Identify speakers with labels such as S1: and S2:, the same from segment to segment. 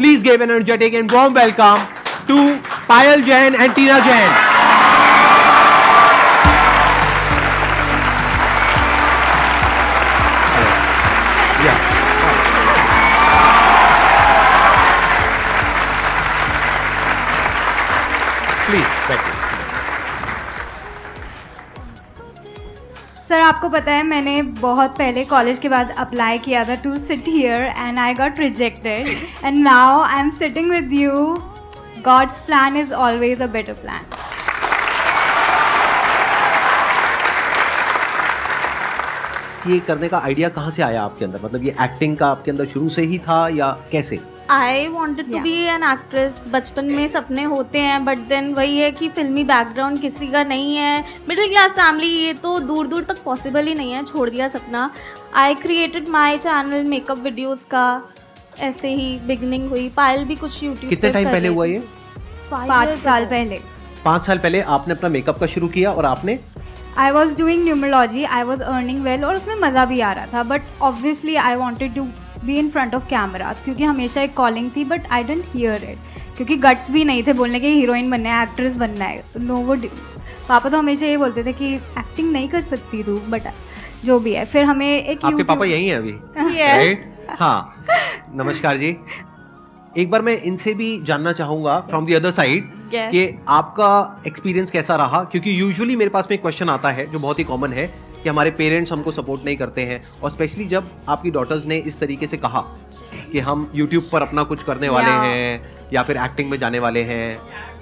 S1: Please give an energetic and warm welcome to Payal Jain and Tina Jain. Yeah. Please, thank you.
S2: Sir आपको पता है मैंने बहुत पहले कॉलेज के बाद अप्लाई किया था to sit here and I got rejected and now I am sitting with you. God's plan is always a better plan.
S1: ये करने का आइडिया कहाँ से आया आपके अंदर? मतलब ये एक्टिंग का आपके अंदर शुरू से ही था या कैसे?
S3: I wanted to be an actress. बचपन में सपने होते हैं बट देन वही है कि फिल्मी बैकग्राउंड किसी का नहीं है, मिडिल क्लास फैमिली, ये तो दूर दूर तक पॉसिबल ही नहीं है, छोड़ दिया सपना. I created my channel makeup videos का, ऐसे ही बिगनिंग हुई. पायल भी कुछ यूट्यूब.
S1: कितने टाइम पहले हुआ ये?
S2: 5 साल पहले.
S1: 5 साल पहले आपने अपना मेकअप का शुरू किया और आपने
S2: I was doing numerology, I was earning well और उसमें मज़ा भी आ रहा था. But obviously I wanted to be in front of camera क्योंकि हमेशा एक कॉलिंग थी. But I didn't hear it क्योंकि गट्स भी नहीं थे बोलने के हीरोइन बनना है, एक्ट्रेस बनना है. नो वो पापा तो हमेशा ये बोलते थे कि एक्टिंग नहीं कर सकती तू, बट जो भी है. फिर हमें एक
S1: आपके पापा यही हैं अभी? राइट. हाँ, नमस्कार जी. एक बार मैं इनसे भी जानना चाहूंगा फ्रॉम द अदर साइड कि आपका एक्सपीरियंस कैसा रहा, क्योंकि यूजुअली मेरे पास में एक क्वेश्चन आता है जो बहुत ही कॉमन है कि हमारे पेरेंट्स हमको सपोर्ट नहीं करते हैं, और स्पेशली जब आपकी डॉटर्स ने इस तरीके से कहा कि हम यूट्यूब पर अपना कुछ करने वाले हैं या फिर एक्टिंग में जाने वाले हैं,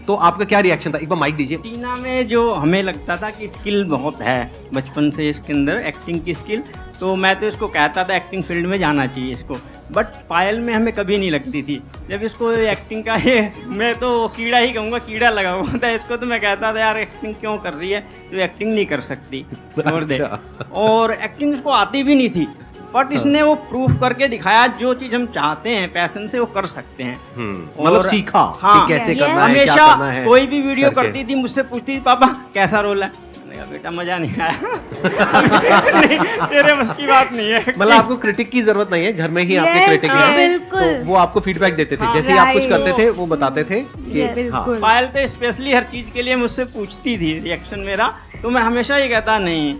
S1: तो आपका क्या रिएक्शन था? एक बार माइक दीजिए.
S4: टीना में जो हमें लगता था कि स्किल बहुत है बचपन से इसके अंदर, एक्टिंग की स्किल, तो मैं तो इसको कहता था एक्टिंग फील्ड में जाना चाहिए इसको. बट पायल में हमें कभी नहीं लगती थी. जब इसको एक्टिंग का ये, मैं तो कीड़ा ही कहूँगा, कीड़ा लगा हुआ था इसको, तो मैं कहता था यार एक्टिंग क्यों कर रही है, तो एक्टिंग नहीं कर सकती. और एक्टिंग इसको आती भी नहीं थी, बट इसने वो प्रूफ करके दिखाया जो चीज हम चाहते हैं पैशन से वो कर सकते हैं.
S1: मतलब सीखा कि कैसे करना है, क्या
S4: हमेशा
S1: करना है.
S4: कोई भी वीडियो करती थी मुझसे पूछती थी पापा कैसा रोल है, मैंने कहा बेटा मजा नहीं आया. नहीं, तेरे बस की बात नहीं है.
S1: मतलब आपको क्रिटिक की जरूरत नहीं है, घर में ही आपके क्रिटिक हैं,
S3: बिल्कुल.
S1: तो वो आपको फीडबैक देते थे. जैसे ही आप कुछ करते थे वो बताते थे कि हाँ.
S4: पायल तो स्पेशली हर चीज के लिए मुझसे पूछती थी रिएक्शन मेरा, तो मैं हमेशा ये कहता नहीं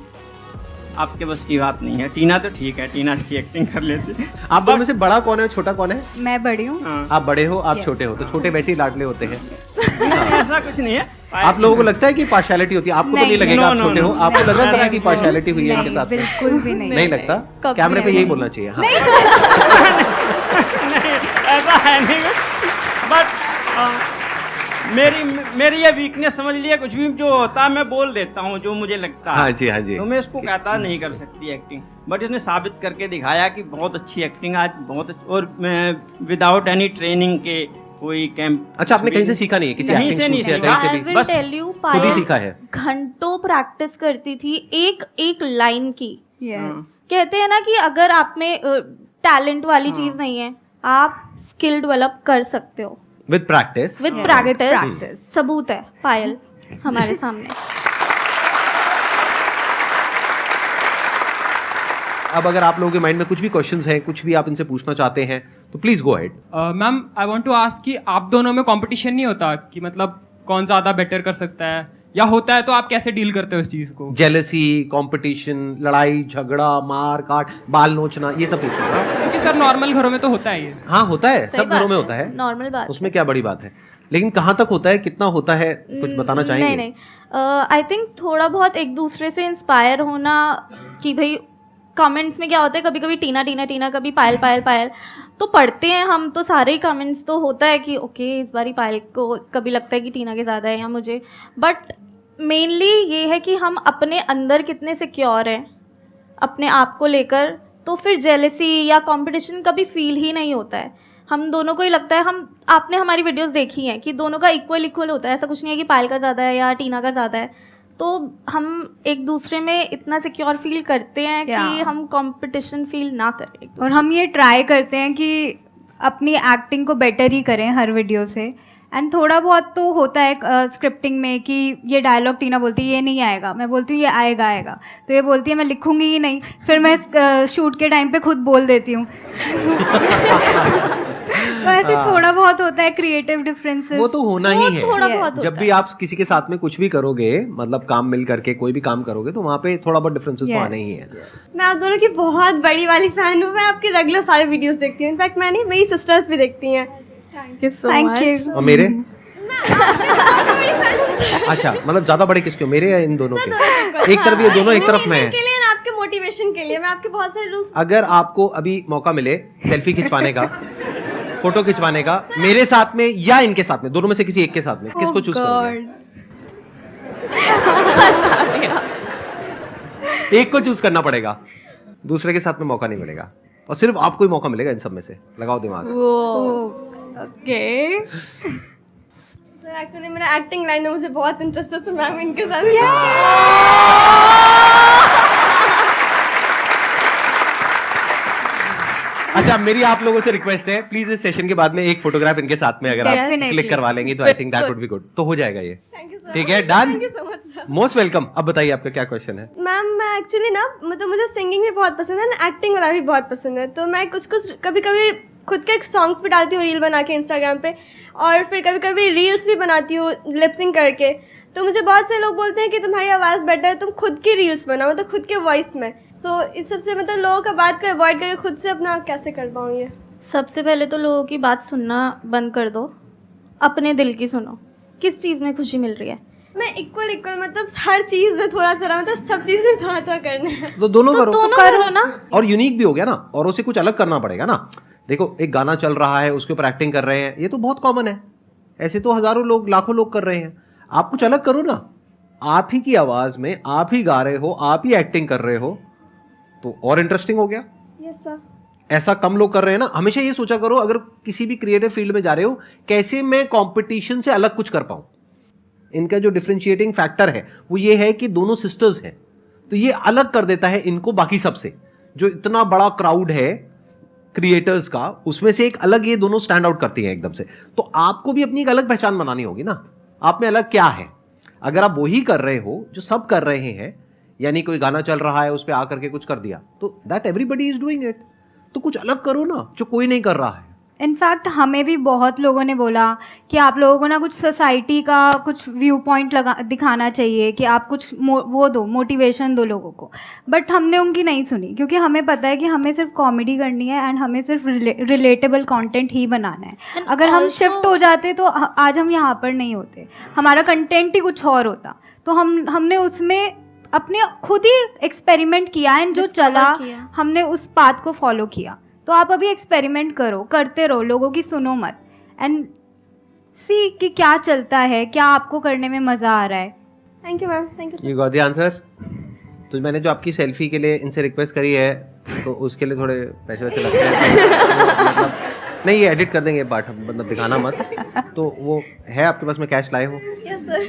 S4: आपके बस की बात नहीं है. टीना तो ठीक है, टीना अच्छी एक्टिंग कर लेती.
S1: आप दोनों में से बड़ा कौन है, छोटा कौन है?
S2: मैं बड़ी हूँ.
S1: आप बड़े हो, आप छोटे हो, तो छोटे वैसे ही लाडले होते हैं.
S4: ऐसा कुछ नहीं है.
S1: आप लोगों को लगता है कि पार्शियलिटी होती है? आपको तो नहीं लगेगा, आप छोटे हो, आपको लगा कभी कि पार्शियलिटी हुई है इनके साथ?
S2: बिल्कुल भी नहीं.
S1: नहीं लगता. कैमरे पे यही बोलना चाहिए. हाँ.
S4: नहीं, ऐसा है नहीं. बट मेरी ये वीकनेस समझ लिया, कुछ भी जो होता है मैं बोल देता हूँ जो मुझे लगता है.
S1: हाँ जी, हाँ जी.
S4: तो मैं इसको कहता नहीं कर सकती एक्टिंग, बट इसने साबित करके दिखाया कि बहुत अच्छी एक्टिंग आज, बहुत और विदाउट एनी ट्रेनिंग के कोई कैंप.
S1: अच्छा, आपने कहीं से सीखा नहीं है? किसी
S4: कहीं
S1: एक्टिंग
S4: से नहीं
S1: स्कूल
S4: सीखा.
S1: कहीं से भी?
S3: बस टेल यू,
S1: खुद ही सीखा है.
S3: घंटों प्रैक्टिस करती थी एक एक लाइन की.
S2: Yes.
S3: कहते हैं ना कि अगर आप में टैलेंट वाली चीज नहीं है, आप स्किल डेवलप कर सकते हो
S1: विद प्रैक्टिस.
S3: With practice. सबूत है पायल हमारे सामने.
S1: अब अगर आप लोगों के माइंड में कुछ भी क्वेश्चंस हैं, कुछ भी आप इनसे पूछना चाहते हैं, तो please go ahead.
S5: Ma'am I want to ask कि आप दोनों में कंपटीशन नहीं होता कि मतलब कौन ज़्यादा बेटर कर सकता है, या होता है तो आप कैसे डील करते हो इस चीज़ को?
S1: जेलसी, कंपटीशन, लड़ाई झगड़ा, मार काट, बाल नोचना, ये सब पूछना.
S5: क्योंकि सर नॉर्मल घरों में तो होता है ये.
S1: हाँ होता है, सब घरों में होता है,
S3: नॉर्मल बात.
S1: उसमें क्या बड़ी बात है. लेकिन कहाँ तक होता है, कितना होता है, कुछ बताना चाहेंगे?
S3: नहीं. आई थिंक थोड़ा बहुत एक दूसरे से इंस्पायर होना, कि भाई कमेंट्स में क्या होता है, कभी कभी टीना टीना टीना, कभी पायल पायल पायल, तो पढ़ते हैं हम तो सारे ही कमेंट्स, तो होता है कि ओके इस बारी पायल को, कभी लगता है कि टीना के ज़्यादा है या मुझे. बट मेनली ये है कि हम अपने अंदर कितने सिक्योर हैं अपने आप को लेकर, तो फिर जेलसी या कंपटीशन कभी फील ही नहीं होता है. हम दोनों को ही लगता है, हम आपने हमारी वीडियोस देखी हैं कि दोनों का इक्वल इक्वल होता है. ऐसा कुछ नहीं है कि पायल का ज़्यादा है या टीना का ज़्यादा है. तो हम एक दूसरे में इतना सिक्योर फील करते हैं कि हम कंपटीशन फील ना करें.
S2: और हम ये ट्राई करते हैं कि अपनी एक्टिंग को बेटर ही करें हर वीडियो से. एंड थोड़ा बहुत तो होता है स्क्रिप्टिंग में कि ये डायलॉग टीना बोलती है ये नहीं आएगा, मैं बोलती हूँ ये आएगा आएगा, तो ये बोलती है मैं लिखूंगी ही नहीं, फिर मैं शूट के टाइम पे खुद बोल देती हूँ. वैसे थोड़ा बहुत होता है क्रिएटिव डिफरेंसेस,
S1: वो तो होना ही है।
S3: थोड़ा बहुत
S1: जब भी आप किसी के साथ में कुछ भी करोगे, मतलब काम मिल करके कोई भी काम करोगे, तो वहाँ पे थोड़ा बहुत डिफरेंसेस तो आने ही है।
S6: मैं आप दोनों की बहुत बड़ी वाली फैन हूँ। मैं आपके रेगुलर सारे वीडियोस देखती हूँ। इनफैक्ट मैंने मेरी सिस्टर्स भी देखती हैं।
S3: Thank you so
S2: thank you.
S1: और मेरे अच्छा, मतलब ज्यादा बड़े किसके हो, मेरे या इन दोनों के? एक तरफ ये दोनों, एक तरफ मैं।
S6: के लिए ना, आपके मोटिवेशन के लिए मैं आपके बहुत सारे रूल्स।
S1: अगर आपको अभी मौका मिले सेल्फी खिंचवाने का, फोटो खिंचवाने का, मेरे साथ में या इनके साथ में, दोनों में से किसी एक के साथ में, किसको चूज करोगे? एक को चूज करना पड़ेगा, दूसरे के साथ में मौका नहीं मिलेगा, और सिर्फ आपको ही मौका मिलेगा इन सब में से। लगाओ दिमाग।
S3: ओके।
S6: सर एक्चुअली मेरा एक्टिंग लाइन में मुझे बहुत इंटरेस्ट है, तो मैम इनके साथ।
S1: अच्छा, मेरी आप लोगों से रिक्वेस्ट है, प्लीज इस सेशन के बाद में एक फोटोग्राफ इनके साथ में अगर आप
S2: Definitely.
S1: क्लिक करवा लेंगी तो I think that would be good. तो हो जाएगा ये।
S6: Thank you sir.
S1: ठीक है, done.
S6: Thank you so much sir.
S1: Most welcome. अब बताइए आपका क्या क्वेश्चन है?
S6: मैम मैं एक्चुअली ना, मतलब मुझे सिंगिंग भी बहुत पसंद है ना, एक्टिंग वाला भी बहुत पसंद है। तो मैं कुछ कभी कभी खुद के सॉन्ग्स भी डालती हूँ रील बना के इंस्टाग्राम पे, और फिर कभी कभी रील्स भी बनाती हूँ लिपसिंग करके। तो मुझे बहुत से लोग बोलते हैं कि तुम्हारी आवाज़ बेटर है, तुम खुद की रील्स बनाओ, मतलब खुद के वॉइस में। सो इस सबसे मतलब लोगों का बात को अवॉइड करके खुद से अपना कैसे कर पाऊँ ये?
S3: सबसे पहले तो लोगों की बात सुनना बंद कर दो, अपने दिल की सुनो। किस चीज़ में खुशी मिल रही है?
S6: मैं इक्वल मतलब हर चीज़ में थोड़ा थोड़ा, मतलब सब चीज़ में थोड़ा थोड़ा करना है।
S1: तो दोनों करो।
S3: दोनों करो ना।
S1: और यूनिक भी हो गया ना, औरों से कुछ अलग करना पड़ेगा ना। देखो, एक गाना चल रहा है, उसके ऊपर एक्टिंग कर रहे हैं, ये तो बहुत कॉमन है। ऐसे तो हजारों लोग, लाखों लोग कर रहे हैं। आप कुछ अलग करो ना, आप ही की आवाज में आप ही गा रहे हो, आप ही एक्टिंग कर रहे हो, तो और इंटरेस्टिंग हो गया।
S6: Yes sir.
S1: ऐसा कम लोग कर रहे हैं ना। हमेशा ये सोचा करो, अगर किसी भी क्रिएटिव फील्ड में जा रहे हो, कैसे मैं कंपटीशन से अलग कुछ कर पाऊं। इनका जो डिफरेंशिएटिंग फैक्टर है वो ये है कि दोनों सिस्टर्स हैं, तो ये अलग कर देता है इनको बाकी सबसे। जो इतना बड़ा क्राउड है क्रिएटर्स का, उसमें से एक अलग ये दोनों स्टैंड आउट करती हैं एकदम से। तो आपको भी अपनी एक अलग पहचान बनानी होगी ना, आप में अलग क्या है। अगर आप वही कर रहे हो जो सब कर रहे हैं, यानी कोई गाना चल रहा है उस पर आकर के कुछ कर दिया, तो that everybody is doing it. तो कुछ अलग करो ना जो कोई नहीं कर रहा है।
S2: इनफैक्ट हमें भी बहुत लोगों ने बोला कि आप लोगों को ना कुछ सोसाइटी का कुछ व्यू पॉइंट दिखाना चाहिए, कि आप कुछ वो दो, मोटिवेशन दो लोगों को। बट हमने उनकी नहीं सुनी, क्योंकि हमें पता है कि हमें सिर्फ कॉमेडी करनी है एंड हमें सिर्फ रिलेटेबल कंटेंट ही बनाना है। अगर हम शिफ्ट हो जाते तो आज हम यहाँ पर नहीं होते, हमारा कंटेंट ही कुछ और होता। तो हमने उसमें अपने खुद ही एक्सपेरिमेंट किया एंड जो चला हमने उस पाथ को फॉलो किया। तो आप अभी एक्सपेरिमेंट करो, करते रहो, लोगों की सुनो मत, एंड सी कि क्या चलता है, क्या आपको करने में मज़ा आ रहा है।
S6: Thank you ma'am. Thank you.
S1: You got the answer. तो मैंने जो आपकी सेल्फी के लिए इनसे रिक्वेस्ट करी है, तो उसके लिए थोड़े पैसे वैसे लगते हैं। मतलब नहीं, ये एडिट कर देंगे पार्ट, मतलब दिखाना मत। तो वो है आपके पास में, कैश लाए हो?
S6: Yes sir.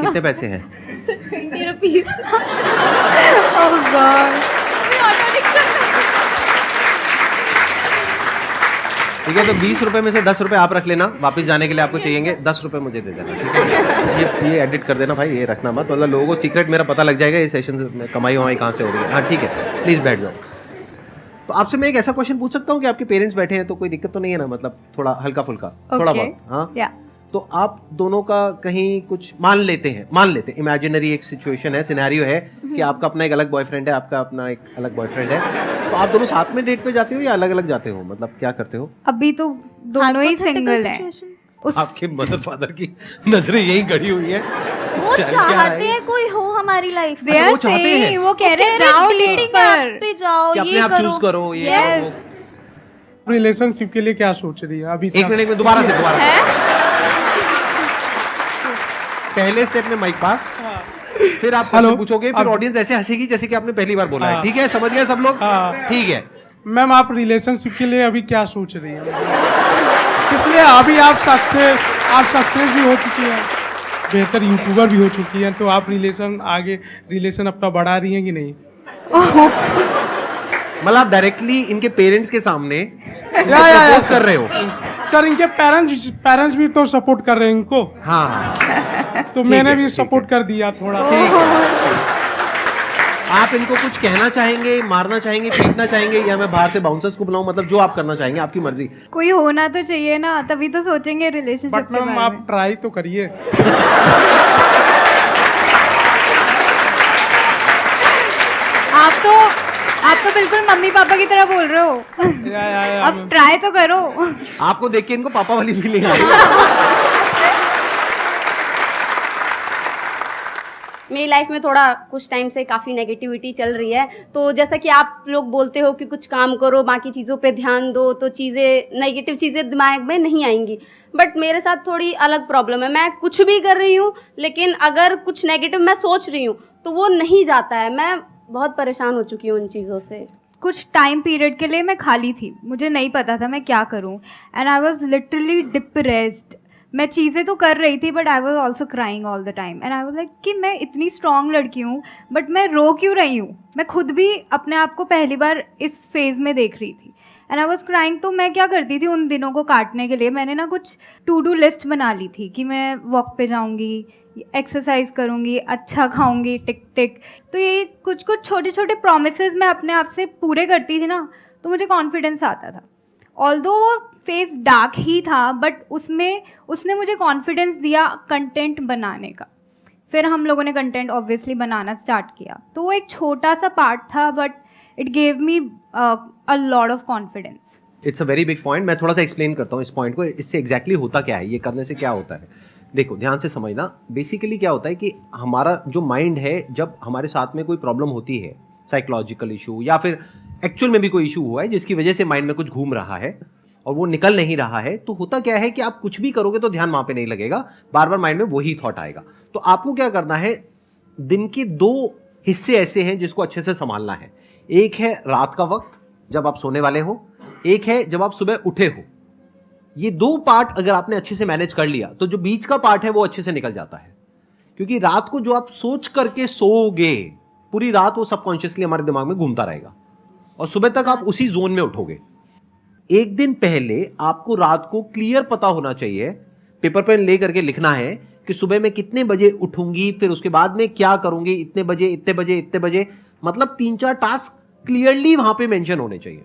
S1: कितने पैसे हैं?
S6: 20 रुपीज।
S2: ओह गॉड।
S1: ठीक है, तो 20 रुपए में से 10 रुपए आप रख लेना, वापस जाने के लिए आपको चाहिएंगे। 10 रुपए मुझे दे देना, ठीक है? ये एडिट कर देना भाई, ये रखना मत, मतलब लोगों को सीक्रेट मेरा पता लग जाएगा ये सेशन में कमाई वमाई कहाँ से हो रही है। हाँ ठीक है, प्लीज़ बैठ जाओ। तो आपसे मैं एक ऐसा क्वेश्चन पूछ सकता हूँ कि आपके पेरेंट्स बैठे हैं तो कोई दिक्कत तो नहीं है ना, मतलब थोड़ा हल्का फुल्का, थोड़ा बहुत? हाँ
S2: या
S1: तो आप दोनों का कहीं कुछ मान लेते हैं, इमेजिनरी एक सिचुएशन है, सिनेरियो है कि आपका अपना एक अलग बॉयफ्रेंड है, आपका अपना एक अलग बॉयफ्रेंड है, तो आप दोनों साथ में डेट पे जाते हो या अलग अलग जाते हो, मतलब क्या करते हो?
S2: अभी तो दोनों ही सिंगल हैं। उस
S1: आपके मदर फादर की नजरें यही गड़ी हुई है।
S3: वो चाहते हैं कोई हो हमारी लाइफ में।
S2: They are
S1: वो चाहते हैं।
S2: saying, वो कह रहे हैं जाओ डेटिंग पर,
S3: पे जाओ,
S1: कि अपने
S3: ये
S1: आप
S3: करो।
S1: चूज करो, ये
S2: Yes.
S1: करो।
S7: रिलेशनशिप के लिए क्या सोच रही है अभी?
S1: एक मिनट में दोबारा पहले स्टेप में माइक पास, फिर आप क्वेश्चन पूछोगे, फिर ऑडियंस ऐसे हंसेगी जैसे कि आपने पहली बार बोला है। ठीक है, समझ गए सब लोग? ठीक है
S7: मैम, आप रिलेशनशिप के लिए अभी क्या सोच रही है? इसलिए अभी आप सक्सेस भी हो चुकी हैं, बेहतर यूट्यूबर भी हो चुकी हैं, तो आप रिलेशन अपना बढ़ा रही हैं कि नहीं?
S1: मतलब आप डायरेक्टली इनके पेरेंट्स के सामने
S7: या
S1: प्रपोज कर रहे हो?
S7: सर, इनके पेरेंट्स भी तो सपोर्ट कर रहे हैं इनको,
S1: हाँ
S7: तो मैंने भी सपोर्ट कर दिया थोड़ा।
S1: आप इनको कुछ कहना चाहेंगे, मारना चाहेंगे, पीटना चाहेंगे, या मैं बाहर से बाउंसर्स को बुलाऊं? मतलब जो आप करना चाहेंगे, आपकी मर्जी।
S2: कोई होना तो चाहिए ना, तभी तो सोचेंगे रिलेशनशिप
S7: बट
S2: के
S7: मैम
S2: बारे
S7: आप
S2: में।
S7: ट्राई तो करिए।
S2: आप तो बिल्कुल मम्मी पापा की तरह बोल रहे हो।
S7: या,
S2: अब ट्राई तो करो।
S1: आपको देख के इनको पापा वाली फीलिंग आ रही।
S8: मेरी लाइफ में थोड़ा कुछ टाइम से काफ़ी नेगेटिविटी चल रही है, तो जैसा कि आप लोग बोलते हो कि कुछ काम करो, बाकी चीज़ों पे ध्यान दो, तो चीज़ें नेगेटिव चीज़ें दिमाग में नहीं आएंगी। बट मेरे साथ थोड़ी अलग प्रॉब्लम है। मैं कुछ भी कर रही हूँ, लेकिन अगर कुछ नेगेटिव मैं सोच रही हूँ तो वो नहीं जाता है। मैं बहुत परेशान हो चुकी हूँ उन चीज़ों से।
S2: कुछ टाइम पीरियड के लिए मैं खाली थी, मुझे नहीं पता था मैं क्या करूं, and I was literally depressed. मैं चीज़ें तो कर रही थी but I was also crying all the time, and I was like कि मैं इतनी स्ट्रॉन्ग लड़की हूँ बट मैं रो क्यों रही हूँ। मैं खुद भी अपने आप को पहली बार इस फेज़ में देख रही थी, एंड आई वॉज क्राइंग। तो मैं क्या करती थी उन दिनों को काटने के लिए, मैंने ना कुछ टू डू लिस्ट बना ली थी कि मैं वॉक पे जाऊँगी, एक्सरसाइज करूँगी, अच्छा खाऊँगी, टिक टिक। तो ये कुछ कुछ छोटे छोटे प्रोमिसेस मैं अपने आप से पूरे करती थी ना, तो मुझे कॉन्फिडेंस आता था। ऑल्दो वो फेस डार्क ही था बट उसने मुझे कॉन्फिडेंस दिया कंटेंट बनाने का। फिर हम लोगों ने कंटेंट ऑब्वियसली बनाना स्टार्ट किया, तो वो एक छोटा सा पार्ट था but it gave me a lot of confidence.
S1: It's a very big point. मैं थोड़ा सा एक्सप्लेन करता हूँ इस पॉइंट को। इससे एग्जैक्टली होता क्या है, ये करने से क्या होता है, देखो ध्यान से समझना। बेसिकली क्या होता है कि हमारा जो माइंड है, जब हमारे साथ में कोई प्रॉब्लम होती है, साइकोलॉजिकल इशू या फिर एक्चुअल में भी कोई इशू हुआ है जिसकी वजह से माइंड में कुछ घूम रहा है और वो निकल नहीं रहा है, तो होता क्या है कि आप कुछ भी करोगे तो ध्यान वहां पे नहीं लगेगा, बार बार माइंड में वही थॉट आएगा। तो आपको क्या करना है, दिन के 2 हिस्से ऐसे हैं जिसको अच्छे से संभालना है। एक है रात का वक्त जब आप सोने वाले हो, एक है जब आप सुबह उठे हो। ये 2 पार्ट अगर आपने अच्छे से मैनेज कर लिया तो जो बीच का पार्ट है वो अच्छे से निकल जाता है। क्योंकि रात को जो आप सोच करके सोओगे, पूरी रात वो सबकॉन्शियसली हमारे दिमाग में घूमता रहेगा और सुबह तक आप उसी जोन में उठोगे। एक दिन पहले आपको रात को क्लियर पता होना चाहिए, पेपर पेन ले करके लिखना है कि सुबह मैं कितने बजे उठूंगी, फिर उसके बाद में क्या करूंगी, इतने बजे इतने बजे इतने बजे, मतलब 3-4 टास्क क्लियरली वहां पे मेंशन होने चाहिए।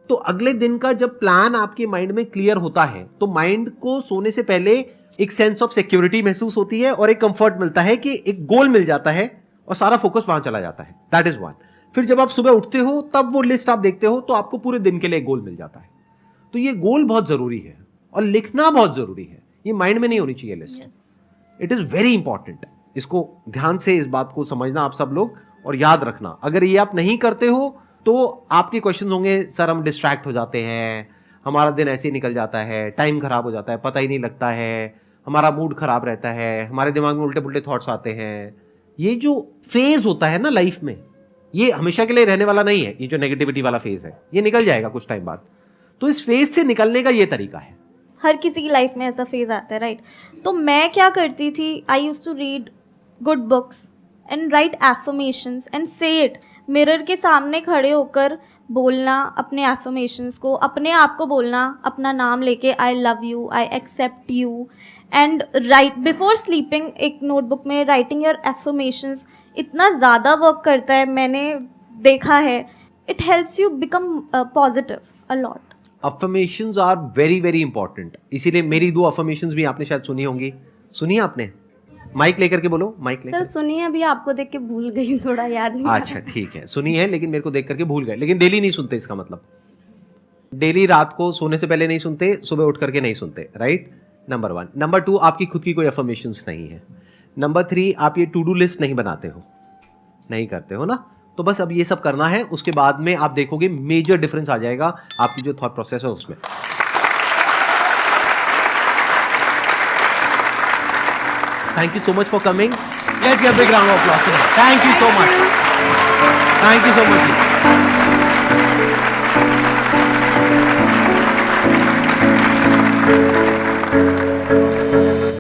S1: तो अगले दिन का जब प्लान आपके माइंड में क्लियर होता है तो माइंड को सोने से पहले एक सेंस ऑफ सिक्योरिटी महसूस होती है और एक कंफर्ट मिलता है कि एक गोल मिल जाता है और सारा फोकस वहां चला जाता है। That is one. फिर जब आप सुबह उठते हो तब वो लिस्ट आप देखते हो तो आपको पूरे दिन के लिए गोल मिल जाता है। तो ये गोल बहुत जरूरी है और लिखना बहुत जरूरी है। ये माइंड में नहीं होनी चाहिए list. It is very important. इसको ध्यान से इस बात को समझना आप सब लोग और याद रखना। अगर ये आप नहीं करते हो तो आपके क्वेश्चन होंगे, सर हम डिस्ट्रैक्ट हो जाते हैं, हमारा दिन ऐसे ही निकल जाता है, टाइम खराब हो जाता है, पता ही नहीं लगता है, हमारा मूड खराब रहता है, हमारे दिमाग में उल्टे पुल्टे थॉट्स आते हैं। ये जो फेज होता है ना लाइफ में, ये हमेशा के लिए रहने वाला नहीं है। ये जो नेगेटिविटी वाला फेज है ये निकल जाएगा कुछ टाइम बाद। तो इस फेज से निकलने का ये तरीका है।
S3: हर किसी की लाइफ में ऐसा फेज आता है, राइट? तो मैं क्या करती थी, I used to read good books and write affirmations and say it. Mirror के सामने खड़े होकर बोलना अपने एफर्मेशंस को, अपने आप को बोलना अपना नाम लेके, I love you, I accept you, and right before sleeping एक नोटबुक में राइटिंग योर एफर्मेशंस इतना ज़्यादा वर्क करता है, मैंने देखा है। It helps you become positive a lot.
S1: Affirmations are very very important. इसीलिए मेरी 2 अफर्मेशंस भी आपने शायद सुनी होंगी। सुनी आपने? माइक लेकर के बोलो, माइक लेकर।
S8: सर सुनिए, अभी आपको देख के भूल गई, थोड़ा याद नहीं।
S1: अच्छा ठीक है, सुनी है लेकिन मेरे को देख करके भूल गए। लेकिन डेली नहीं सुनते, इसका मतलब डेली रात को सोने से पहले नहीं सुनते, सुबह उठ करके नहीं सुनते, राइट? नंबर 1। नंबर 2, आपकी खुद की कोई अफर्मेशंस नहीं है। नंबर 3, आप ये टू डू लिस्ट नहीं बनाते हो, नहीं करते हो ना। तो बस अब ये सब करना है, उसके बाद में आप देखोगे मेजर डिफरेंस आ जाएगा आपकी जो थॉट प्रोसेस है उसमें। Thank you so much for coming. Let's give a big round of applause. Thank you so much. Thank you so much.